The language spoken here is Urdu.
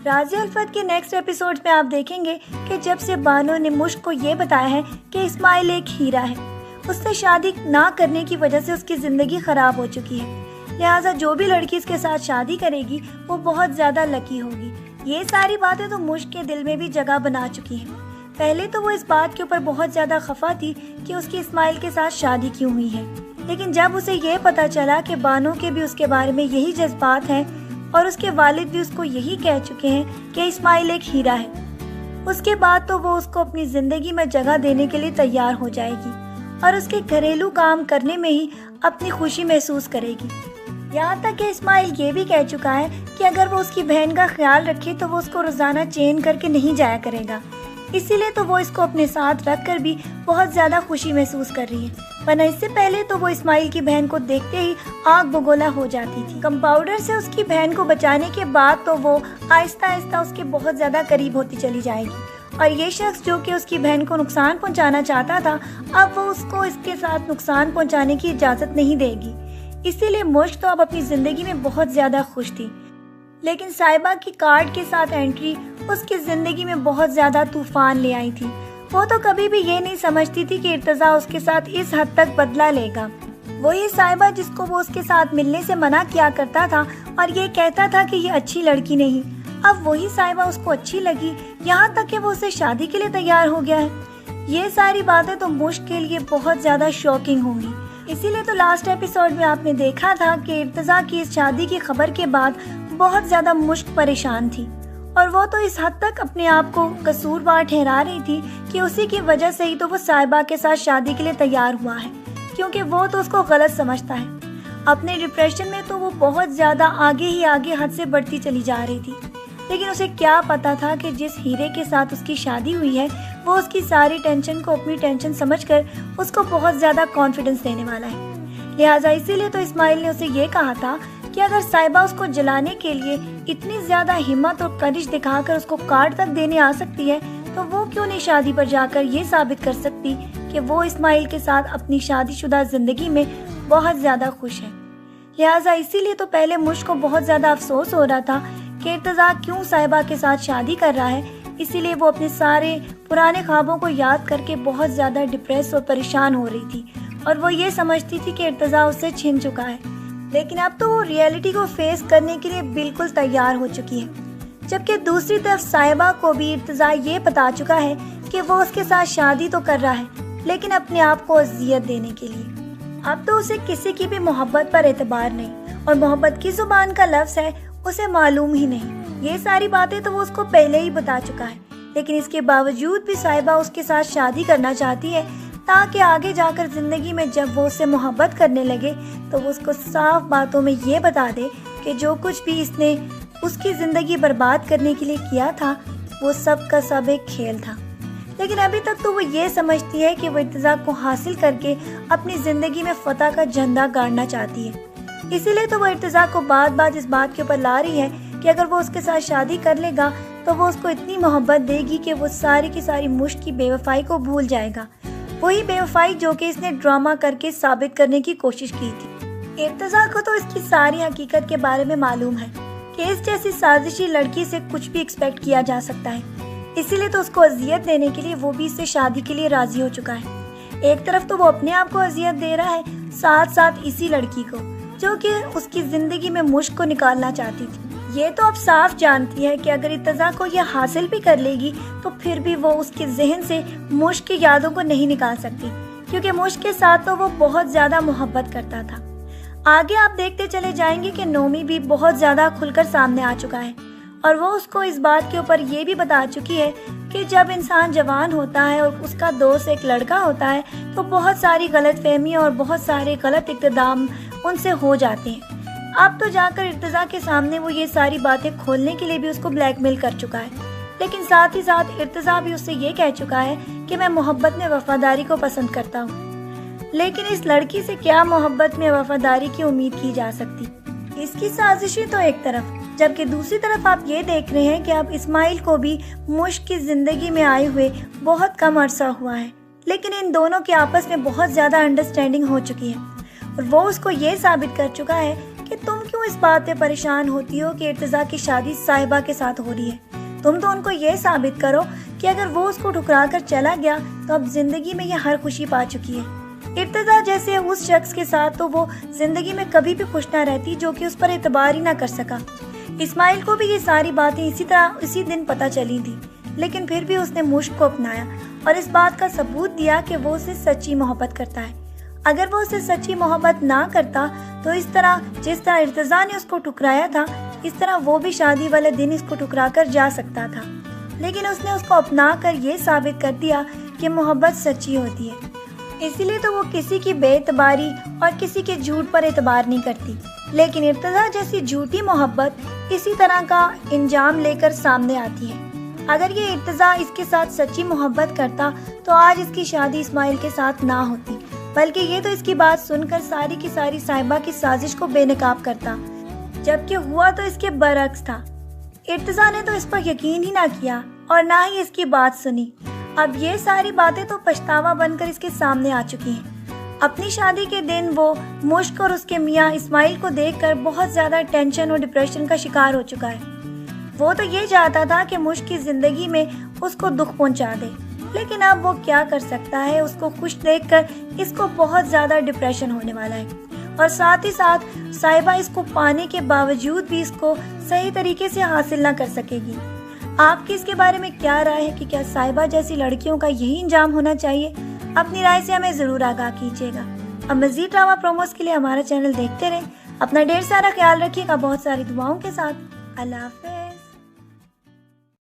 راضیہ الفت کے نیکسٹ ایپیسوڈ میں آپ دیکھیں گے کہ جب سے بانو نے مشک کو یہ بتایا ہے کہ اسماعیل ایک ہیرا ہے، اس سے شادی نہ کرنے کی وجہ سے اس کی زندگی خراب ہو چکی ہے، لہٰذا جو بھی لڑکی اس کے ساتھ شادی کرے گی وہ بہت زیادہ لکی ہوگی۔ یہ ساری باتیں تو مشک کے دل میں بھی جگہ بنا چکی ہیں۔ پہلے تو وہ اس بات کے اوپر بہت زیادہ خفا تھی کہ اس کی اسماعیل کے ساتھ شادی کیوں ہوئی ہے، لیکن جب اسے یہ پتا چلا کہ بانو کے بھی اس کے بارے میں یہی جذبات ہیں اور اس کے والد بھی اس کو یہی کہہ چکے ہیں کہ اسماعیل ایک ہیرا ہے، اس کے بعد تو وہ اس کو اپنی زندگی میں جگہ دینے کے لیے تیار ہو جائے گی اور اس کے گھریلو کام کرنے میں ہی اپنی خوشی محسوس کرے گی۔ یہاں تک کہ اسماعیل یہ بھی کہہ چکا ہے کہ اگر وہ اس کی بہن کا خیال رکھے تو وہ اس کو روزانہ چین کر کے نہیں جایا کرے گا، اسی لیے تو وہ اس کو اپنے ساتھ رکھ کر بھی بہت زیادہ خوشی محسوس کر رہی ہے، ورنہ اس سے پہلے تو وہ اسماعیل کی بہن کو دیکھتے ہی آگ بگولا ہو جاتی تھی۔ کمپاؤنڈر سے اس کی بہن کو بچانے کے بعد تو وہ آہستہ آہستہ اس کے بہت زیادہ قریب ہوتی چلی جائے گی، اور یہ شخص جو کہ اس کی بہن کو نقصان پہنچانا چاہتا تھا اب وہ اس کو اس کے ساتھ نقصان پہنچانے کی اجازت نہیں دے گی، اسی لیے مشک تو اب اپنی زندگی میں بہت زیادہ خوش تھی۔ لیکن صاحبہ کی کارڈ کے ساتھ انٹری اس کی زندگی میں بہت زیادہ طوفان لے آئی تھی۔ وہ تو کبھی بھی یہ نہیں سمجھتی تھی کہ ارتضیٰ اس کے ساتھ اس حد تک بدلہ لے گا۔ وہی صاحبہ جس کو وہ اس کے ساتھ ملنے سے منع کیا کرتا تھا اور یہ کہتا تھا کہ یہ اچھی لڑکی نہیں، اب وہی صاحبہ اس کو اچھی لگی، یہاں تک کہ وہ اسے شادی کے لیے تیار ہو گیا ہے۔ یہ ساری باتیں تو مشک کے لیے بہت زیادہ شاکنگ ہوں گی، اسی لیے تو لاسٹ ایپیسوڈ میں آپ نے دیکھا تھا کہ ارتضیٰ کی اس شادی کی خبر کے بعد بہت زیادہ مشک پریشان تھی، اور وہ تو اس حد تک اپنے آپ کو قصوروار ٹھہرا رہی تھی کہ اسی کی وجہ سے ہی تو وہ صاحبہ کے ساتھ شادی کے لیے تیار ہوا ہے، کیونکہ وہ تو اس کو غلط سمجھتا ہے۔ اپنے ڈپریشن میں تو وہ بہت زیادہ آگے ہی آگے حد سے بڑھتی چلی جا رہی تھی، لیکن اسے کیا پتا تھا کہ جس ہیرے کے ساتھ اس کی شادی ہوئی ہے وہ اس کی ساری ٹینشن کو اپنی ٹینشن سمجھ کر اس کو بہت زیادہ کانفیڈنس دینے والا ہے۔ لہٰذا اسی لیے تو اسماعیل نے اسے یہ کہا تھا کہ اگر صاحبہ اس کو جلانے کے لیے اتنی زیادہ ہمت اور کرش دکھا کر اس کو کارڈ تک دینے آ سکتی ہے تو وہ کیوں نہیں شادی پر جا کر یہ ثابت کر سکتی کہ وہ اسماعیل کے ساتھ اپنی شادی شدہ زندگی میں بہت زیادہ خوش ہے۔ لہٰذا اسی لیے تو پہلے مشک کو بہت زیادہ افسوس ہو رہا تھا کہ ارتضیٰ کیوں صاحبہ کے ساتھ شادی کر رہا ہے، اسی لیے وہ اپنے سارے پرانے خوابوں کو یاد کر کے بہت زیادہ ڈپریس اور پریشان ہو رہی تھی، اور وہ یہ سمجھتی تھی کہ ارتضیٰ اس سے چھن چکا ہے، لیکن اب تو وہ ریئلٹی کو فیس کرنے کے لیے بالکل تیار ہو چکی ہے۔ جبکہ دوسری طرف صاحبہ کو بھی ارتضیٰ یہ بتا چکا ہے کہ وہ اس کے ساتھ شادی تو کر رہا ہے لیکن اپنے آپ کو اذیت دینے کے لیے۔ اب تو اسے کسی کی بھی محبت پر اعتبار نہیں، اور محبت کی زبان کا لفظ ہے اسے معلوم ہی نہیں۔ یہ ساری باتیں تو وہ اس کو پہلے ہی بتا چکا ہے، لیکن اس کے باوجود بھی صاحبہ اس کے ساتھ شادی کرنا چاہتی ہے تاکہ آگے جا کر زندگی میں جب وہ اسے محبت کرنے لگے تو وہ اس کو صاف باتوں میں یہ بتا دے کہ جو کچھ بھی اس نے اس کی زندگی برباد کرنے کے لیے کیا تھا وہ سب کا سب ایک کھیل تھا۔ لیکن ابھی تک تو وہ یہ سمجھتی ہے کہ وہ ارتضیٰ کو حاصل کر کے اپنی زندگی میں فتح کا جھنڈا گاڑنا چاہتی ہے، اسی لیے تو وہ ارتضیٰ کو بار بار اس بات کے اوپر لا رہی ہے کہ اگر وہ اس کے ساتھ شادی کر لے گا تو وہ اس کو اتنی محبت دے گی کہ وہ ساری کی ساری مشک کی بے وفائی کو بھول جائے گا، وہی بے وفائی جو کہ اس نے ڈرامہ کر کے ثابت کرنے کی کوشش کی تھی۔ ارتضیٰ کو تو اس کی ساری حقیقت کے بارے میں معلوم ہے کہ اس جیسی سازشی لڑکی سے کچھ بھی ایکسپیکٹ کیا جا سکتا ہے، اسی لیے تو اس کو اذیت دینے کے لیے وہ بھی اس سے شادی کے لیے راضی ہو چکا ہے۔ ایک طرف تو وہ اپنے آپ کو اذیت دے رہا ہے، ساتھ ساتھ اسی لڑکی کو جو کہ اس کی زندگی میں مشک کو نکالنا چاہتی تھی۔ یہ تو اب صاف جانتی ہے کہ اگر ارتضیٰ کو یہ حاصل بھی کر لے گی تو پھر بھی وہ اس کے ذہن سے مشک کی یادوں کو نہیں نکال سکتی، کیونکہ مشک کے ساتھ تو وہ بہت زیادہ محبت کرتا تھا۔ آگے آپ دیکھتے چلے جائیں گے کہ نومی بھی بہت زیادہ کھل کر سامنے آ چکا ہے، اور وہ اس کو اس بات کے اوپر یہ بھی بتا چکی ہے کہ جب انسان جوان ہوتا ہے اور اس کا دوست ایک لڑکا ہوتا ہے تو بہت ساری غلط فہمیاں اور بہت سارے غلط اقتدام ان سے ہو جاتے ہیں۔ اب تو جا کر ارتضیٰ کے سامنے وہ یہ ساری باتیں کھولنے کے لیے بھی اس کو بلیک میل کر چکا ہے، لیکن ساتھ ہی ساتھ ارتضیٰ بھی اس سے یہ کہہ چکا ہے کہ میں محبت میں وفاداری کو پسند کرتا ہوں، لیکن اس لڑکی سے کیا محبت میں وفاداری کی امید کی جا سکتی؟ اس کی سازشیں تو ایک طرف، جبکہ دوسری طرف آپ یہ دیکھ رہے ہیں کہ اب اسماعیل کو بھی مشک کی زندگی میں آئے ہوئے بہت کم عرصہ ہوا ہے، لیکن ان دونوں کے آپس میں بہت زیادہ انڈرسٹینڈنگ ہو چکی ہے، اور وہ اس کو یہ ثابت کر چکا ہے کہ تم کیوں اس بات پہ پریشان ہوتی ہو کہ ارتضیٰ کی شادی صاحبہ کے ساتھ ہو رہی ہے؟ تم تو ان کو یہ ثابت کرو کہ اگر وہ اس کو ٹھکرا کر چلا گیا تو اب زندگی میں یہ ہر خوشی پا چکی ہے۔ ارتضیٰ جیسے اس شخص کے ساتھ تو وہ زندگی میں کبھی بھی خوش نہ رہتی جو کہ اس پر اعتبار ہی نہ کر سکا۔ اسماعیل کو بھی یہ ساری باتیں اسی دن پتہ چلی تھی، لیکن پھر بھی اس نے مشک کو اپنایا اور اس بات کا ثبوت دیا کہ وہ اسے سچی محبت کرتا ہے۔ اگر وہ اسے سچی محبت نہ کرتا تو جس طرح ارتضیٰ نے اس کو ٹھکرایا تھا، اس طرح وہ بھی شادی والے دن اس کو ٹھکرا کر جا سکتا تھا، لیکن اس نے اس کو اپنا کر یہ ثابت کر دیا کہ محبت سچی ہوتی ہے۔ اسی لیے تو وہ کسی کی بے اعتباری اور کسی کے جھوٹ پر اعتبار نہیں کرتی، لیکن ارتضیٰ جیسی جھوٹی محبت اسی طرح کا انجام لے کر سامنے آتی ہے۔ اگر یہ ارتضیٰ اس کے ساتھ سچی محبت کرتا تو آج اس کی شادی اسماعیل کے ساتھ نہ ہوتی، بلکہ یہ تو اس کی بات سن کر ساری کی ساری صاحبہ کی سازش کو بے نقاب کرتا، جبکہ ہوا تو اس کے برعکس تھا۔ ارتضیٰ نے تو اس پر یقین ہی نہ کیا اور نہ ہی اس کی بات سنی۔ اب یہ ساری باتیں تو پچھتاوا بن کر اس کے سامنے آ چکی ہیں۔ اپنی شادی کے دن وہ مشک اور اس کے میاں اسماعیل کو دیکھ کر بہت زیادہ ٹینشن اور ڈپریشن کا شکار ہو چکا ہے۔ وہ تو یہ چاہتا تھا کہ مشک کی زندگی میں اس کو دکھ پہنچا دے، لیکن اب وہ کیا کر سکتا ہے؟ اس کو خوش دیکھ کر اس کو بہت زیادہ ڈپریشن ہونے والا ہے، اور ساتھ ہی ساتھ صاحبہ اس کو پانے کے باوجود بھی اس کو صحیح طریقے سے حاصل نہ کر سکے گی۔ آپ کی اس کے بارے میں کیا رائے ہے کہ کیا صاحبہ جیسی لڑکیوں کا یہی انجام ہونا چاہیے؟ اپنی رائے سے ہمیں ضرور آگاہ کیجیے گا۔ اب مزید ڈرامہ پروموز کے لیے ہمارا چینل دیکھتے رہیں۔ اپنا ڈھیر سارا خیال رکھیے گا، بہت ساری دعاؤں کے ساتھ۔ اللہ حافظ۔